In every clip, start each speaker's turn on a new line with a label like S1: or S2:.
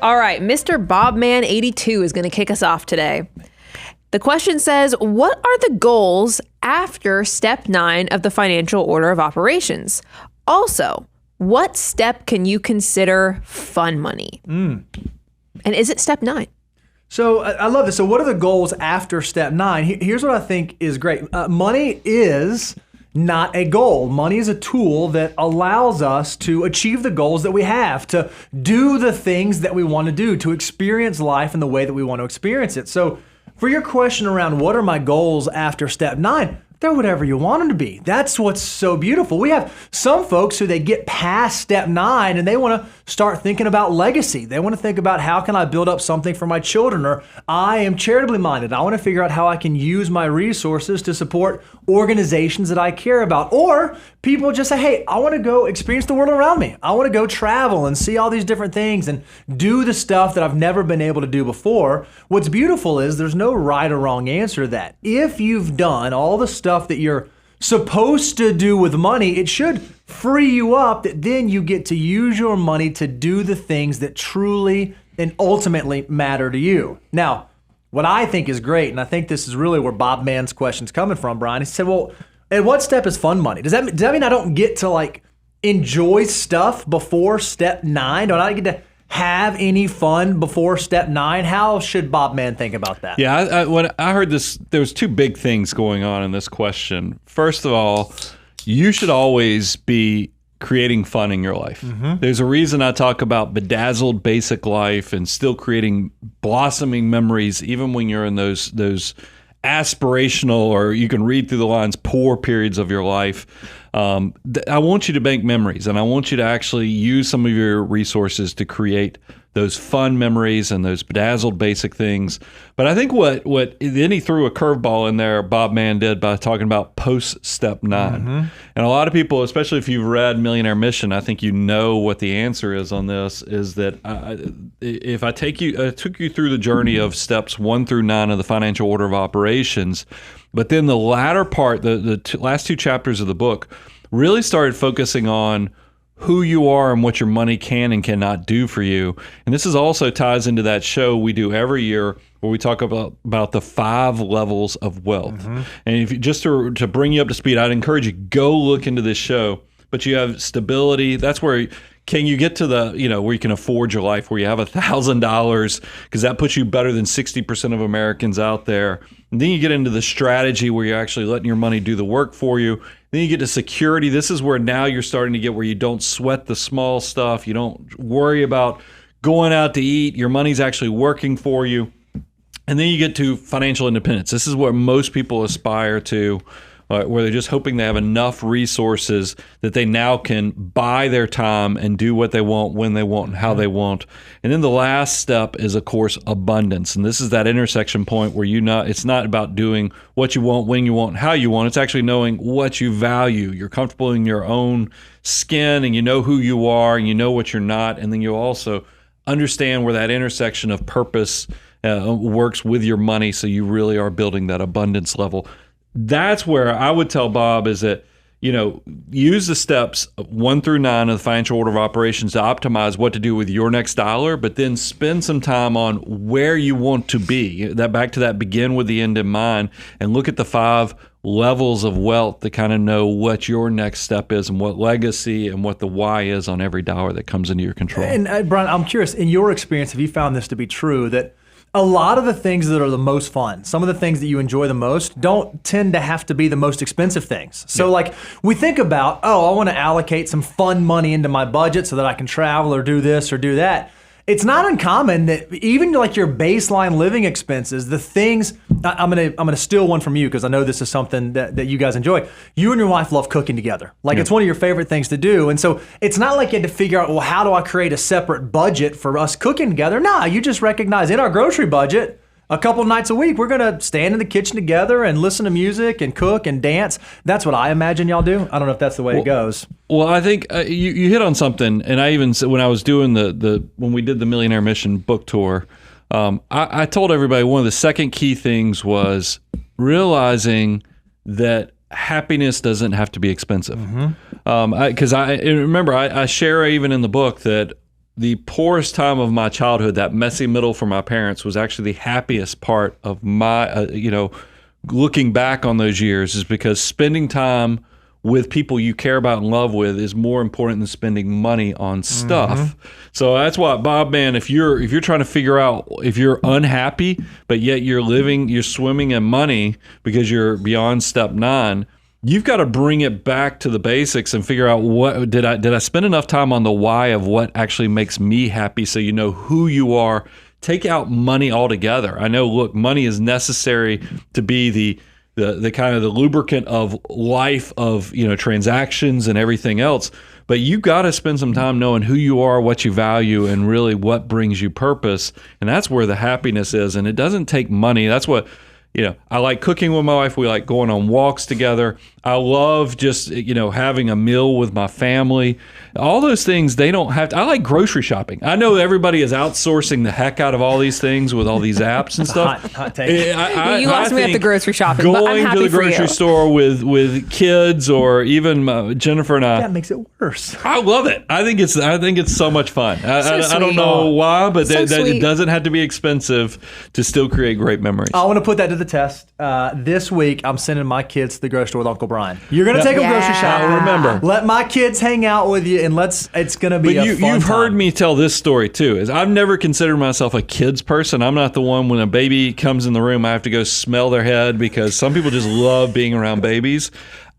S1: All right, Mr. Bobman82 is going to kick us off today. The question says, what are the goals after step 9 of the financial order of operations? Also, what step can you consider fun money? And is it step 9?
S2: So I love this. So what are the goals after step 9? Here's what I think is great. Money is not a goal. Money is a tool that allows us to achieve the goals that we have, to do the things that we want to do, to experience life in the way that we want to experience it. So for your question around what are my goals after step 9, they're whatever you want them to be. That's what's so beautiful. We have some folks who they get past step 9 and they want to start thinking about legacy. They want to think about how can I build up something for my children, or I am charitably minded. I want to figure out how I can use my resources to support organizations that I care about. Or people just say, hey, I want to go experience the world around me. I want to go travel and see all these different things and do the stuff that I've never been able to do before. What's beautiful is there's no right or wrong answer to that. If you've done all the stuff that you're supposed to do with money, it should free you up that then you get to use your money to do the things that truly and ultimately matter to you. Now, what I think is great, and I think this is really where Bob Mann's question's coming from, Brian, he said, well, at what step is fun money? Does that mean I don't get to like enjoy stuff before step 9? Don't I get to have any fun before step 9? How should Bob Mann think about that?
S3: Yeah, when I heard this, there was 2 big things going on in this question. First of all, you should always be creating fun in your life. There's a reason I talk about bedazzled basic life and still creating blossoming memories, even when you're in those aspirational, or you can read through the lines, poor periods of your life. I want you to make memories, and I want you to actually use some of your resources to create those fun memories and those bedazzled basic things. But I think what then he threw a curveball in there, Bob Mann did, by talking about post step 9. And a lot of people, especially if you've read Millionaire Mission, I think you know what the answer is on this, is that if I took you through the journey of steps 1 through 9 of the financial order of operations, but then the latter part, the last 2 chapters of the book really started focusing on who you are and what your money can and cannot do for you. And this is also ties into that show we do every year where we talk about the 5 levels of wealth. And if you, just to bring you up to speed, I'd encourage you, go look into this show. But you have stability. That's where can you get to the, where you can afford your life, where you have $1,000, because that puts you better than 60% of Americans out there. And then you get into the strategy where you're actually letting your money do the work for you. Then you get to security. This is where now you're starting to get where you don't sweat the small stuff. You don't worry about going out to eat. Your money's actually working for you. And then you get to financial independence. This is what most people aspire to, where they're just hoping they have enough resources that they now can buy their time and do what they want, when they want, and how they want. And then the last step is, of course, abundance. And this is that intersection point where it's not about doing what you want, when you want, how you want. It's actually knowing what you value. You're comfortable in your own skin, and you know who you are, and you know what you're not. And then you also understand where that intersection of purpose works with your money, so you really are building that abundance level. That's where I would tell Bob is that, use the steps 1 through 9 of the financial order of operations to optimize what to do with your next dollar, but then spend some time on where you want to be. Back to that begin with the end in mind, and look at the 5 levels of wealth to kind of know what your next step is and what legacy and what the why is on every dollar that comes into your control.
S2: And Brian, I'm curious, in your experience, have you found this to be true, that a lot of the things that are the most fun, some of the things that you enjoy the most, don't tend to have to be the most expensive things. So like we think about, I want to allocate some fun money into my budget so that I can travel or do this or do that. It's not uncommon that even like your baseline living expenses, the things, I'm gonna steal one from you because I know this is something that you guys enjoy. You and your wife love cooking together. Like it's one of your favorite things to do. And so it's not like you had to figure out, well, how do I create a separate budget for us cooking together? Nah, you just recognize in our grocery budget, a couple nights a week, we're going to stand in the kitchen together and listen to music and cook and dance. That's what I imagine y'all do. I don't know if that's the way it goes.
S3: Well, I think you hit on something. And I even said when I was doing when we did the Millionaire Mission book tour, I told everybody one of the second key things was realizing that happiness doesn't have to be expensive. Because I remember I share even in the book that the poorest time of my childhood, that messy middle for my parents, was actually the happiest part of my, looking back on those years, is because spending time with people you care about and love with is more important than spending money on stuff. So that's why, Bob, man, if you're trying to figure out if you're unhappy, but yet you're swimming in money because you're beyond step 9, you've got to bring it back to the basics and figure out, what did I spend enough time on the why of what actually makes me happy, so you know who you are. Take out money altogether. I know, look, money is necessary to be the kind of the lubricant of life, of transactions and everything else, but you got to spend some time knowing who you are, what you value, and really what brings you purpose. And that's where the happiness is. And it doesn't take money. That's what I like cooking with my wife. We like going on walks together. I love just, having a meal with my family. All those things, they don't have to. I like grocery shopping. I know everybody is outsourcing the heck out of all these things with all these apps and stuff.
S2: Hot take.
S1: You lost me at the grocery shopping, but I'm
S3: going
S1: happy
S3: to the
S1: for
S3: grocery
S1: you.
S3: store with kids, or even Jennifer and I.
S2: That makes it worse.
S3: I love it. I think it's so much fun. I don't
S1: sweet.
S3: know why, but
S1: So
S3: that it
S1: sweet.
S3: doesn't have to be expensive to still create great memories.
S2: I want to put that to the test. This week, I'm sending my kids to the grocery store with Uncle Brian. You're going to take them grocery shopping.
S3: Now, remember,
S2: let my kids hang out with you, and it's going to be a fun
S3: you've heard
S2: time.
S3: me tell this story too. Is I've never considered myself a kids person. I'm not the one, when a baby comes in the room, I have to go smell their head, because some people just love being around babies.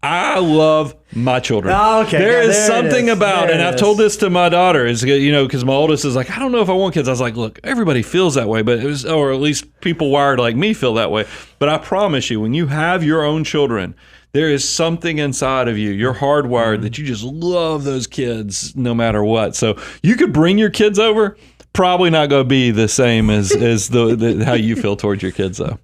S3: I love my children.
S2: Oh, okay.
S3: There is
S2: There it
S3: something
S2: is.
S3: about,
S2: There
S3: and
S2: it
S3: I've
S2: is.
S3: told this to my daughter, is because my oldest is like, I don't know if I want kids. I was like, look, everybody feels that way, but or at least people wired like me feel that way. But I promise you, when you have your own children, there is something inside of you. You're hardwired that you just love those kids no matter what. So you could bring your kids over. Probably not going to be the same as the how you feel towards your kids, though.